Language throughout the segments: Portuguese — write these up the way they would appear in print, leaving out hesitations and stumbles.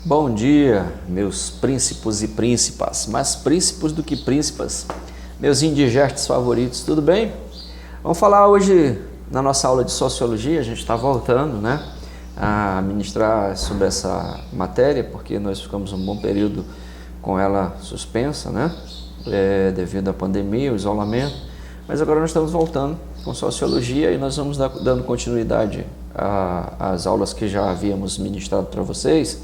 Bom dia, meus príncipos e príncipas, mais príncipos do que príncipas, meus indigestos favoritos, tudo bem? Vamos falar hoje na nossa aula de Sociologia, a gente está voltando, a ministrar sobre essa matéria, porque nós ficamos um bom período com ela suspensa, devido à pandemia, o isolamento, mas agora nós estamos voltando com Sociologia e nós vamos dando continuidade às aulas que já havíamos ministrado para vocês.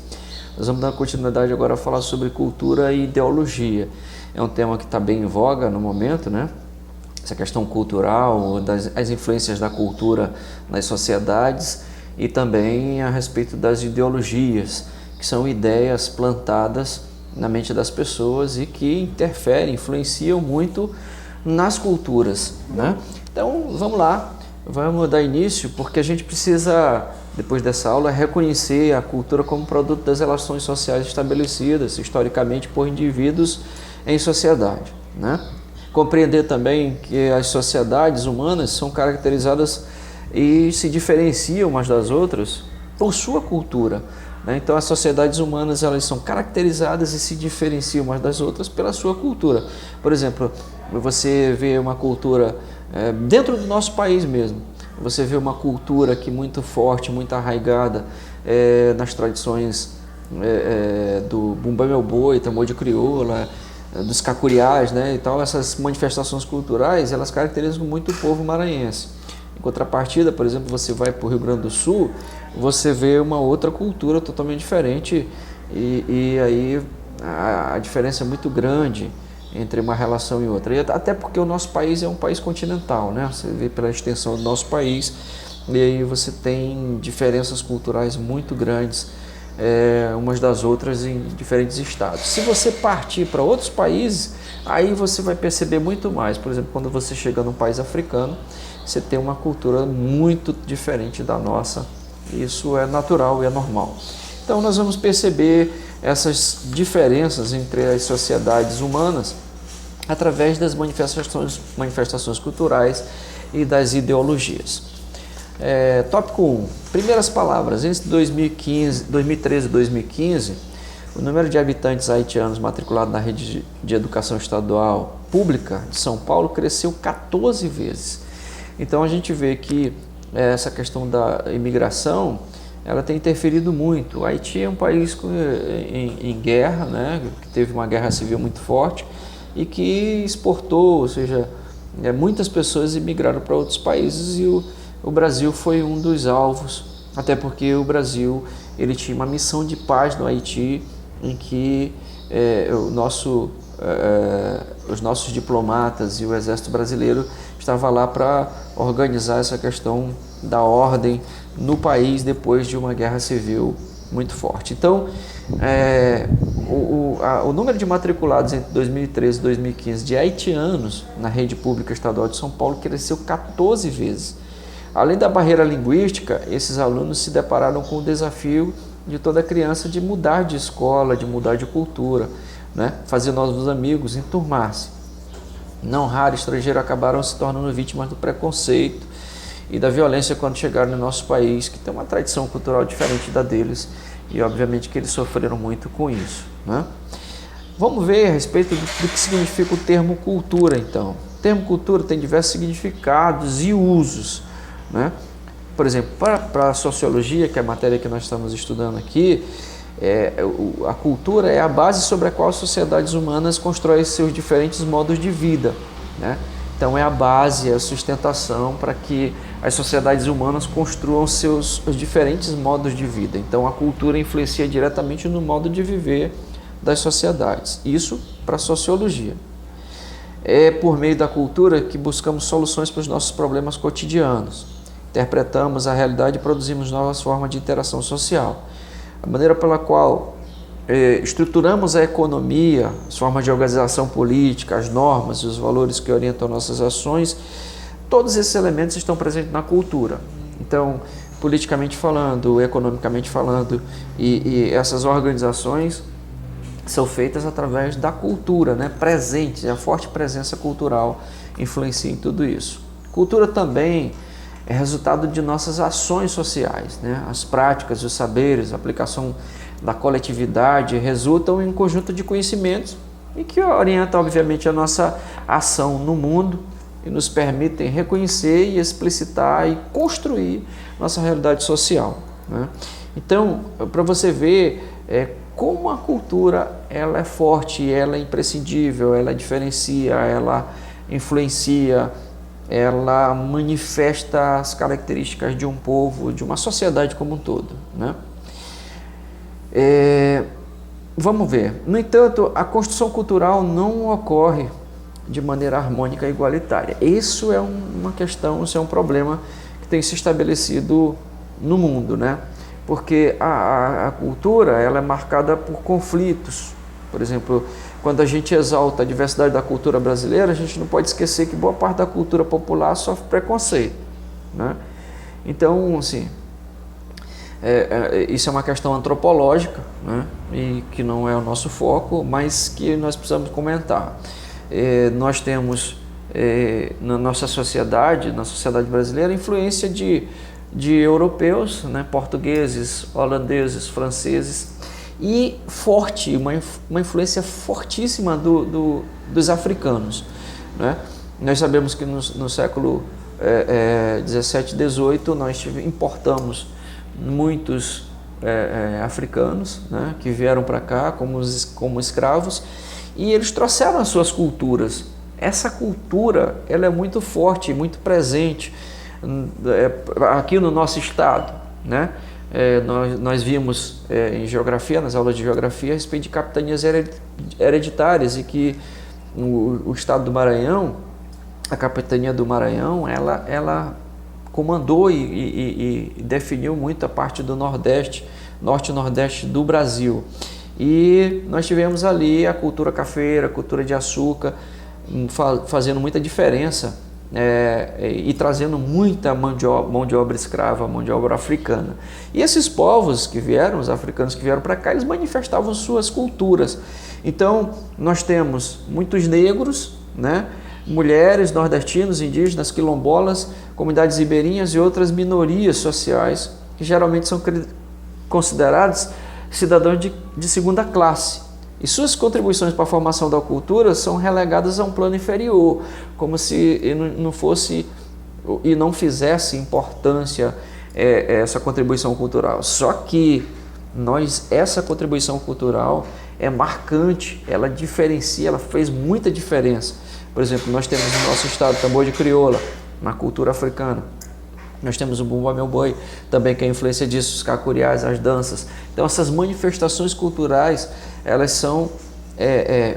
Nós vamos dar continuidade agora a falar sobre cultura e ideologia. É um tema que está bem em voga no momento, Essa questão cultural, as influências da cultura nas sociedades e também a respeito das ideologias, que são ideias plantadas na mente das pessoas e que interferem, influenciam muito nas culturas, Então, vamos lá, vamos dar início, porque a gente precisa, depois dessa aula, reconhecer a cultura como produto das relações sociais estabelecidas historicamente por indivíduos em sociedade, Compreender também que as sociedades humanas são caracterizadas e se diferenciam umas das outras por sua cultura, Então as sociedades humanas elas são caracterizadas e se diferenciam umas das outras pela sua cultura. Por exemplo, você vê uma cultura dentro do nosso país mesmo, você vê uma cultura aqui muito forte, muito arraigada nas tradições do Bumba Meu Boi, tambor de crioula, dos cacuriás, e tal. Essas manifestações culturais, elas caracterizam muito o povo maranhense. Em contrapartida, por exemplo, você vai para o Rio Grande do Sul, você vê uma outra cultura totalmente diferente e aí a diferença é muito grande entre uma relação e outra. E até porque o nosso país é um país continental, Você vê pela extensão do nosso país e aí você tem diferenças culturais muito grandes umas das outras em diferentes estados. Se você partir para outros países, aí você vai perceber muito mais. Por exemplo, quando você chega num país africano, você tem uma cultura muito diferente da nossa. Isso é natural e é normal. Então nós vamos perceber essas diferenças entre as sociedades humanas através das manifestações culturais e das ideologias. Tópico 1. Primeiras palavras. Entre 2013 e 2015, o número de habitantes haitianos matriculados na rede de educação estadual pública de São Paulo cresceu 14 vezes. Então a gente vê que essa questão da imigração ela tem interferido muito. O Haiti é um país em guerra, que teve uma guerra civil muito forte e que exportou, ou seja, muitas pessoas imigraram para outros países e o Brasil foi um dos alvos, até porque o Brasil ele tinha uma missão de paz no Haiti em que os nossos diplomatas e o exército brasileiro estava lá para organizar essa questão da ordem no país depois de uma guerra civil muito forte. Então, o número de matriculados entre 2013 e 2015 de haitianos na rede pública estadual de São Paulo cresceu 14 vezes. Além da barreira linguística, esses alunos se depararam com o desafio de toda criança de mudar de escola, de mudar de cultura, fazer novos amigos, enturmar-se. Não raro, estrangeiros acabaram se tornando vítimas do preconceito e da violência quando chegaram no nosso país, que tem uma tradição cultural diferente da deles e obviamente que eles sofreram muito com isso. Vamos ver a respeito do que significa o termo cultura, então. O termo cultura tem diversos significados e usos. Por exemplo, para a sociologia, que é a matéria que nós estamos estudando aqui, a cultura é a base sobre a qual as sociedades humanas constroem seus diferentes modos de vida. Então é a base, é a sustentação para que as sociedades humanas construam os diferentes modos de vida. Então a cultura influencia diretamente no modo de viver das sociedades. Isso para a sociologia. É por meio da cultura que buscamos soluções para os nossos problemas cotidianos. Interpretamos a realidade e produzimos novas formas de interação social. A maneira pela qual estruturamos a economia, as formas de organização política, as normas e os valores que orientam nossas ações, todos esses elementos estão presentes na cultura. Então, politicamente falando, economicamente falando, e essas organizações são feitas através da cultura, presente, a forte presença cultural influencia em tudo isso. Cultura também é resultado de nossas ações sociais, as práticas, os saberes, a aplicação da coletividade, resultam em um conjunto de conhecimentos e que orientam, obviamente, a nossa ação no mundo e nos permitem reconhecer e explicitar e construir nossa realidade social, né? Então, para você ver como a cultura ela é forte, ela é imprescindível, ela diferencia, ela influencia, ela manifesta as características de um povo, de uma sociedade como um todo, né? Vamos ver. No entanto, a construção cultural não ocorre de maneira harmônica e igualitária. Isso é uma questão, isso é um problema que tem se estabelecido no mundo, né? Porque a cultura ela é marcada por conflitos. Por exemplo, quando a gente exalta a diversidade da cultura brasileira, a gente não pode esquecer que boa parte da cultura popular sofre preconceito, né? Então, assim, isso é uma questão antropológica, né? E que não é o nosso foco, mas que nós precisamos comentar. Nós temos na nossa sociedade, na sociedade brasileira, influência de europeus, né? Portugueses, holandeses, franceses, e forte, uma influência fortíssima dos africanos, né? Nós sabemos que no século 17 e 18 nós importamos muitos africanos, né? Que vieram para cá como escravos, e eles trouxeram as suas culturas. Essa cultura ela é muito forte, muito presente aqui no nosso estado, né? Nós vimos em geografia, nas aulas de geografia, a respeito de capitanias hereditárias, e que o estado do Maranhão, a capitania do Maranhão, ela comandou e definiu muita parte do Nordeste, Norte e Nordeste do Brasil. E nós tivemos ali a cultura cafeira, a cultura de açúcar, fazendo muita diferença, e trazendo muita mão de obra escrava, mão de obra africana. E esses povos que vieram, os africanos que vieram para cá, eles manifestavam suas culturas. Então, nós temos muitos negros, né? Mulheres, nordestinos, indígenas, quilombolas, comunidades ribeirinhas e outras minorias sociais que geralmente são considerados cidadãos de segunda classe. E suas contribuições para a formação da cultura são relegadas a um plano inferior, como se não fosse e não fizesse importância essa contribuição cultural. Só que essa contribuição cultural é marcante, ela diferencia, ela fez muita diferença. Por exemplo, nós temos no nosso estado tambor de crioula, na cultura africana. Nós temos o Bumba Meu Boi, também que é a influência disso, os cacuriás, as danças. Então, essas manifestações culturais, elas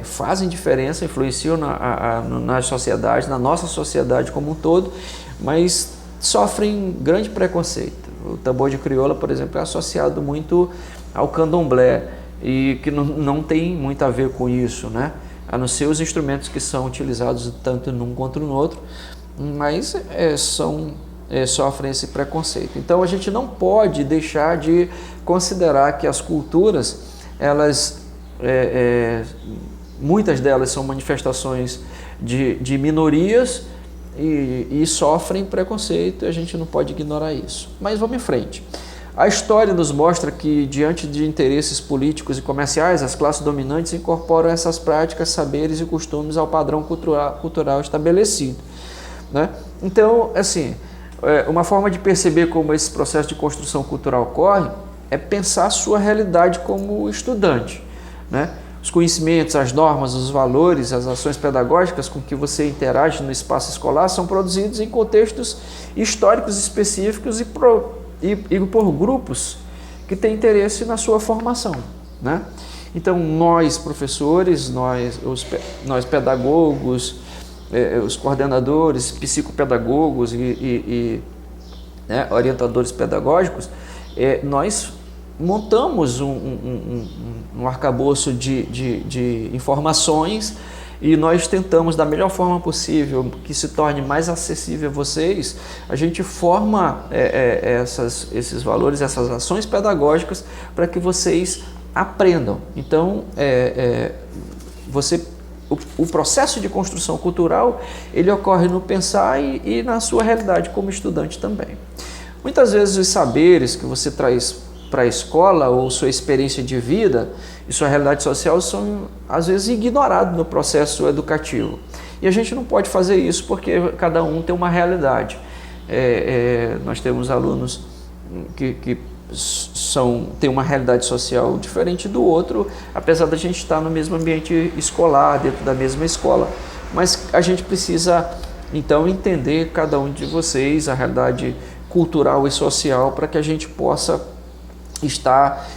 fazem diferença, influenciam na sociedade, na nossa sociedade como um todo, mas sofrem grande preconceito. O tambor de crioula, por exemplo, é associado muito ao candomblé, e que não tem muito a ver com isso, né? A não ser os instrumentos que são utilizados tanto num quanto no outro, mas sofrem esse preconceito. Então a gente não pode deixar de considerar que as culturas, muitas delas são manifestações de minorias e sofrem preconceito, e a gente não pode ignorar isso. Mas vamos em frente. A história nos mostra que, diante de interesses políticos e comerciais, as classes dominantes incorporam essas práticas, saberes e costumes ao padrão cultural estabelecido, né? Então, assim, uma forma de perceber como esse processo de construção cultural ocorre é pensar a sua realidade como estudante, né? Os conhecimentos, as normas, os valores, as ações pedagógicas com que você interage no espaço escolar são produzidos em contextos históricos específicos e por grupos que têm interesse na sua formação, né? Então, nós professores, nós pedagogos, os coordenadores, psicopedagogos e orientadores pedagógicos, nós montamos um arcabouço de informações, e nós tentamos, da melhor forma possível, que se torne mais acessível a vocês. A gente forma esses valores, essas ações pedagógicas, para que vocês aprendam. Então, o processo de construção cultural, ele ocorre no pensar e na sua realidade como estudante também. Muitas vezes os saberes que você traz para a escola ou sua experiência de vida e sua realidade social são às vezes ignorados no processo educativo. E a gente não pode fazer isso porque cada um tem uma realidade. Nós temos alunos que têm uma realidade social diferente do outro, apesar da gente estar no mesmo ambiente escolar, dentro da mesma escola. Mas a gente precisa, então, entender cada um de vocês, a realidade cultural e social, para que a gente possa estar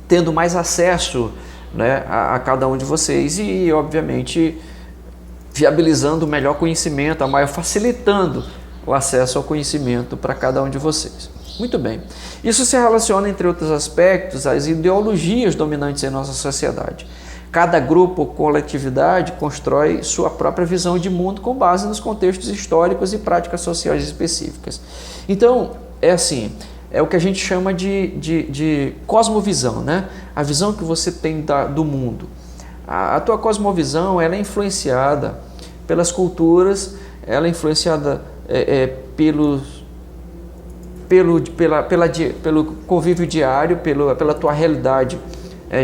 tendo mais acesso, né, a cada um de vocês e, obviamente, viabilizando o melhor conhecimento, facilitando o acesso ao conhecimento para cada um de vocês. Muito bem. Isso se relaciona, entre outros aspectos, às ideologias dominantes em nossa sociedade. Cada grupo ou coletividade constrói sua própria visão de mundo com base nos contextos históricos e práticas sociais específicas. Então, é o que a gente chama de cosmovisão, né? A visão que você tem do mundo. A tua cosmovisão, ela é influenciada pelas culturas, ela é influenciada pelo convívio diário, pela tua realidade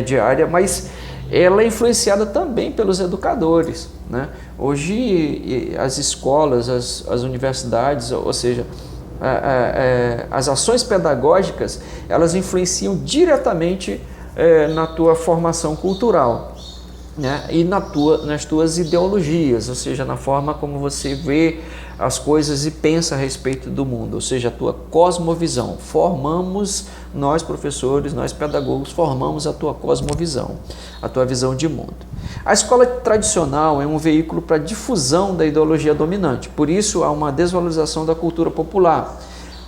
diária, mas ela é influenciada também pelos educadores, né? Hoje as escolas, as universidades, ou seja, as ações pedagógicas, elas influenciam diretamente na tua formação cultural, né? E nas tuas ideologias, ou seja, na forma como você vê as coisas e pensa a respeito do mundo, ou seja, a tua cosmovisão. Nós professores, nós pedagogos, formamos a tua cosmovisão, a tua visão de mundo. A escola tradicional é um veículo para a difusão da ideologia dominante, por isso há uma desvalorização da cultura popular,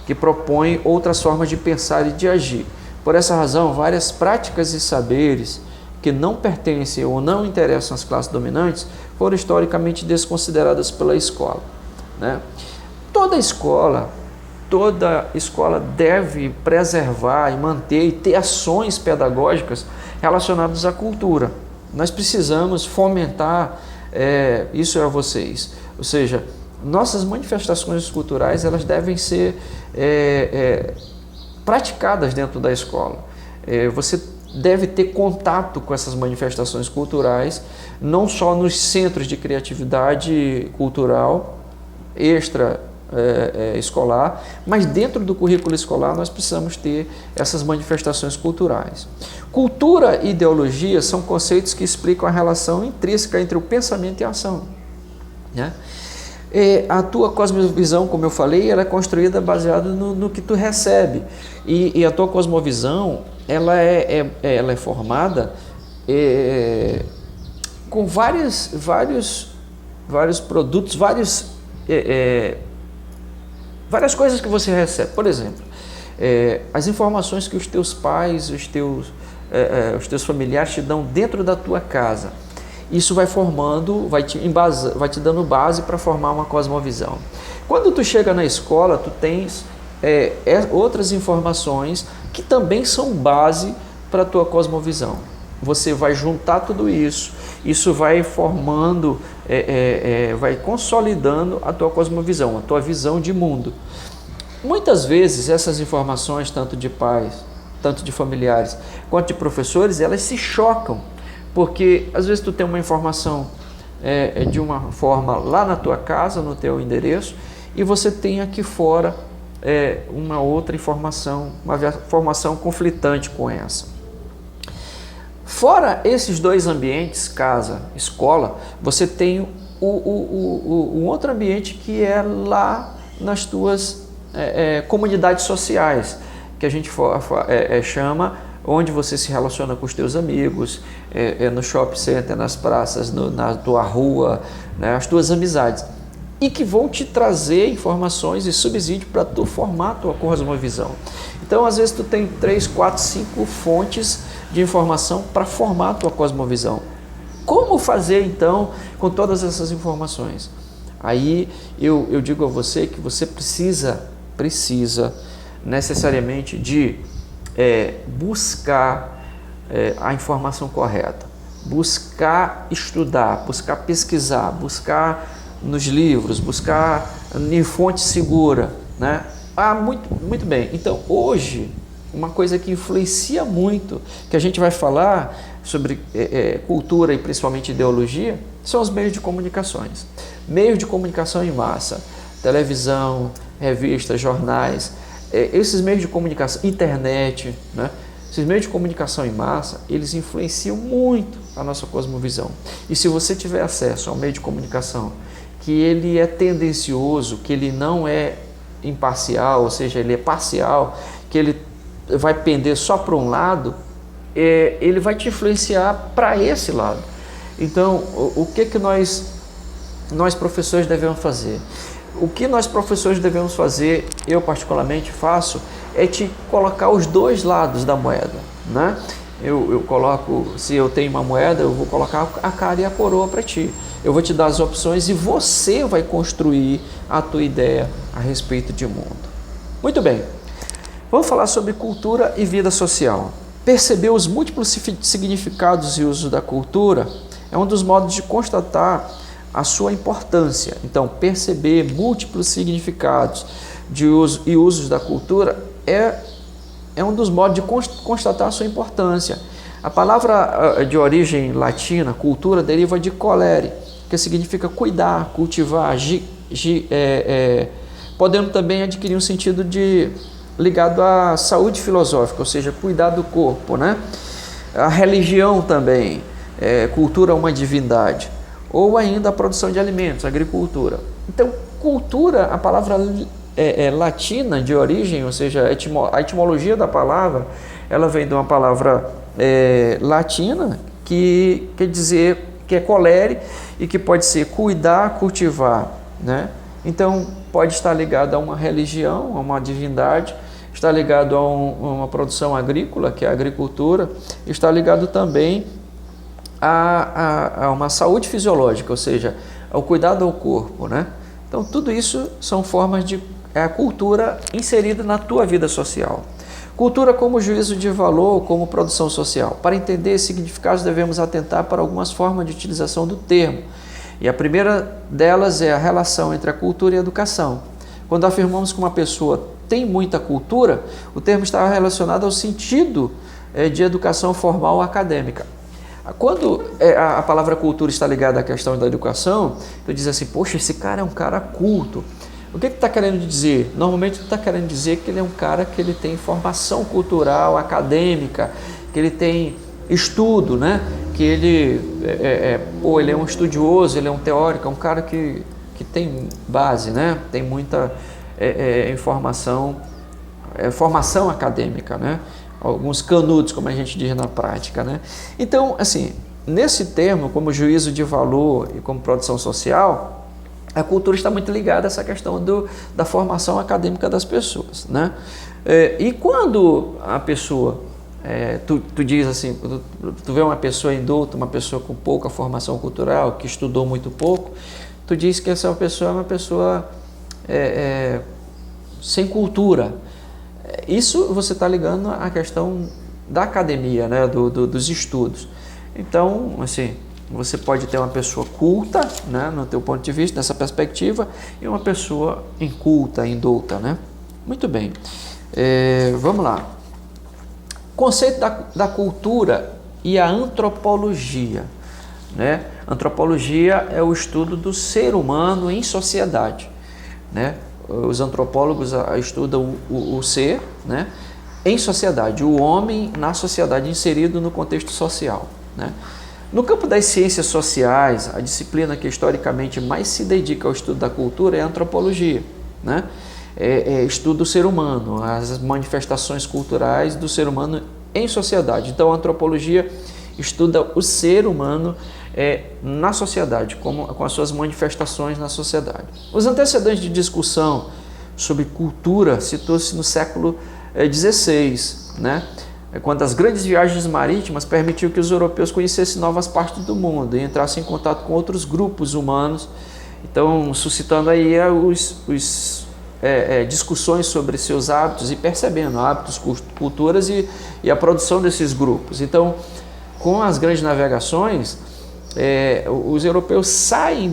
que propõe outras formas de pensar e de agir. Por essa razão, várias práticas e saberes que não pertencem ou não interessam às classes dominantes foram historicamente desconsideradas pela escola, né? Toda escola deve preservar e manter e ter ações pedagógicas relacionadas à cultura. Nós precisamos fomentar isso a vocês, ou seja, nossas manifestações culturais, elas devem ser praticadas dentro da escola. Você deve ter contato com essas manifestações culturais, não só nos centros de criatividade cultural extra escolar, mas dentro do currículo escolar nós precisamos ter essas manifestações culturais. Cultura e ideologia são conceitos que explicam a relação intrínseca entre o pensamento e a ação, né? A tua cosmovisão, como eu falei, ela é construída baseada no que tu recebe, e a tua cosmovisão ela é formada com vários produtos, várias coisas que você recebe. Por exemplo, as informações que os teus pais, os teus familiares te dão dentro da tua casa. Isso vai formando, vai te dando base para formar uma cosmovisão. Quando tu chega na escola, tu tens outras informações que também são base para a tua cosmovisão. Você vai juntar tudo isso, isso vai formando, vai consolidando a tua cosmovisão, a tua visão de mundo. Muitas vezes essas informações, tanto de pais, tanto de familiares, quanto de professores, elas se chocam, porque às vezes tu tem uma informação de uma forma lá na tua casa, no teu endereço, e você tem aqui fora uma outra informação, uma informação conflitante com essa. Fora esses dois ambientes, casa, escola, você tem um outro ambiente que é lá nas tuas comunidades sociais, que a gente chama, onde você se relaciona com os teus amigos, no shopping center, nas praças, na tua rua, né, as tuas amizades, e que vão te trazer informações e subsídio para tu formar a tua cosmovisão. Então, às vezes, tu tem 3, 4, 5 fontes de informação para formar a tua cosmovisão. Como fazer, então, com todas essas informações? Aí, eu digo a você que você precisa necessariamente de buscar a informação correta, buscar estudar, buscar pesquisar, buscar nos livros, buscar em fonte segura, né? Muito bem. Então, hoje, uma coisa que influencia muito, que a gente vai falar sobre cultura e principalmente ideologia, são os meios de comunicações. Meios de comunicação em massa, televisão, revistas, jornais, esses meios de comunicação, internet, né? Esses meios de comunicação em massa, eles influenciam muito a nossa cosmovisão. E se você tiver acesso a um meio de comunicação que ele é tendencioso, que ele não é imparcial, ou seja, ele é parcial, que ele vai pender só para um lado, ele vai te influenciar para esse lado. Então, o que nós professores devemos fazer? O que nós professores devemos fazer, eu particularmente faço, é te colocar os dois lados da moeda, né? Eu coloco, se eu tenho uma moeda, eu vou colocar a cara e a coroa para ti. Eu vou te dar as opções e você vai construir a tua ideia a respeito de mundo. Muito bem, vamos falar sobre cultura e vida social. Perceber os múltiplos significados e usos da cultura é um dos modos de constatar a sua importância. Então, perceber múltiplos significados de uso e usos da cultura é um dos modos de constatar a sua importância. A palavra de origem latina, cultura, deriva de colere, que significa cuidar, cultivar, podendo também adquirir um sentido ligado à saúde filosófica, ou seja, cuidar do corpo, né? A religião também, cultura é uma divindade, ou ainda a produção de alimentos, agricultura. Então, cultura, a palavra latina de origem, ou seja, a etimologia da palavra, ela vem de uma palavra latina que quer dizer que é colere e que pode ser cuidar, cultivar, né? Então, pode estar ligado a uma religião, a uma divindade, está ligado a uma produção agrícola, que é a agricultura, está ligado também a uma saúde fisiológica, ou seja, ao cuidado ao corpo, né? Então, tudo isso são formas de a cultura inserida na tua vida social. Cultura como juízo de valor, como produção social. Para entender esses significados, devemos atentar para algumas formas de utilização do termo. E a primeira delas é a relação entre a cultura e a educação. Quando afirmamos que uma pessoa tem muita cultura, o termo está relacionado ao sentido de educação formal ou acadêmica. Quando a palavra cultura está ligada à questão da educação, tu diz assim, poxa, esse cara é um cara culto. O que está querendo dizer? Normalmente está querendo dizer que ele é um cara que ele tem formação cultural, acadêmica, que ele tem estudo, né? Que ele é um estudioso, ele é um teórico, é um cara que tem base, né? Tem muita informação, formação acadêmica, né? Alguns canudos, como a gente diz na prática, né? Então, assim, nesse termo, como juízo de valor e como produção social, a cultura está muito ligada a essa questão da formação acadêmica das pessoas, né? E quando a pessoa, tu diz assim, tu vê uma pessoa indulta, uma pessoa com pouca formação cultural, que estudou muito pouco, tu diz que essa pessoa é uma pessoa sem cultura. Isso você está ligando à questão da academia, né? Dos estudos. Então, assim, você pode ter uma pessoa culta, né, no teu ponto de vista, nessa perspectiva, e uma pessoa inculta, indulta, né? Muito bem. Vamos lá. Conceito da cultura e a antropologia, né? Antropologia é o estudo do ser humano em sociedade, né? Os antropólogos estudam o ser, né, em sociedade, o homem na sociedade, inserido no contexto social, né? No campo das ciências sociais, a disciplina que historicamente mais se dedica ao estudo da cultura é a antropologia, né? Estuda o ser humano, as manifestações culturais do ser humano em sociedade. Então, a antropologia estuda o ser humano na sociedade, com as suas manifestações na sociedade. Os antecedentes de discussão sobre cultura situam-se no século XVI, né? Quando as grandes viagens marítimas permitiam que os europeus conhecessem novas partes do mundo e entrassem em contato com outros grupos humanos, então suscitando aí discussões sobre seus hábitos e percebendo hábitos, culturas e a produção desses grupos. Então, com as grandes navegações, os europeus saem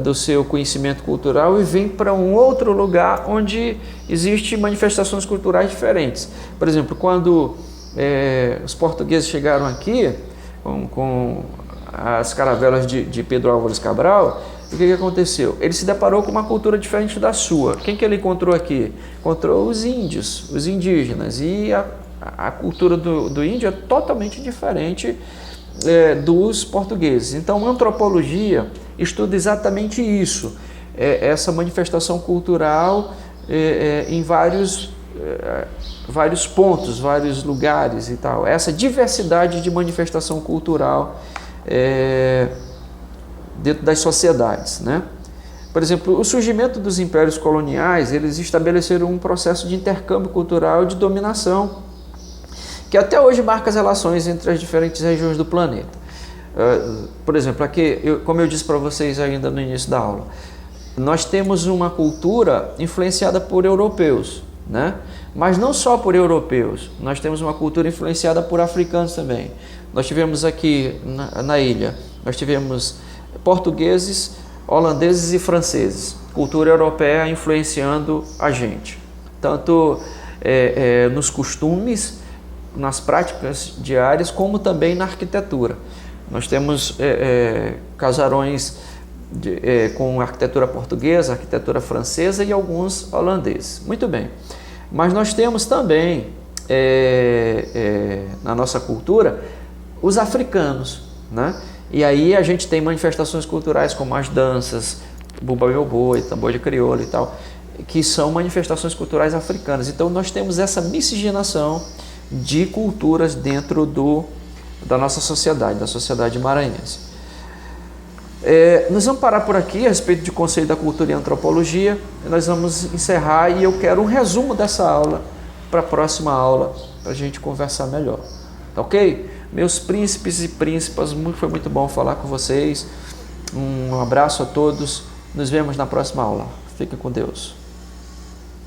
do seu conhecimento cultural e vem para um outro lugar onde existem manifestações culturais diferentes. Por exemplo, quando os portugueses chegaram aqui com as caravelas de Pedro Álvares Cabral, o que aconteceu? Ele se deparou com uma cultura diferente da sua. Quem que ele encontrou aqui? Encontrou os índios, os indígenas, e a cultura do índio é totalmente diferente dos portugueses. Então, a antropologia estuda exatamente isso, essa manifestação cultural em vários pontos, vários lugares e tal, essa diversidade de manifestação cultural dentro das sociedades, né? Por exemplo, o surgimento dos impérios coloniais, eles estabeleceram um processo de intercâmbio cultural e de dominação, que até hoje marca as relações entre as diferentes regiões do planeta. Por exemplo, aqui, como eu disse para vocês ainda no início da aula, nós temos uma cultura influenciada por europeus, né? Mas não só por europeus, nós temos uma cultura influenciada por africanos também. Nós tivemos aqui na ilha, nós tivemos portugueses, holandeses e franceses, cultura europeia influenciando a gente, tanto nos costumes, nas práticas diárias, como também na arquitetura. Nós temos casarões com arquitetura portuguesa, arquitetura francesa e alguns holandeses. Muito bem. Mas nós temos também, na nossa cultura, os africanos, né? E aí a gente tem manifestações culturais como as danças, bumba meu boi, tambor de crioula e tal, que são manifestações culturais africanas. Então nós temos essa miscigenação de culturas dentro da nossa sociedade, da sociedade maranhense. Nós vamos parar por aqui a respeito de conceito da cultura e antropologia. Nós vamos encerrar e eu quero um resumo dessa aula para a próxima aula, para a gente conversar melhor. Tá ok? Meus príncipes e príncipas, foi muito bom falar com vocês. Um abraço a todos. Nos vemos na próxima aula. Fiquem com Deus.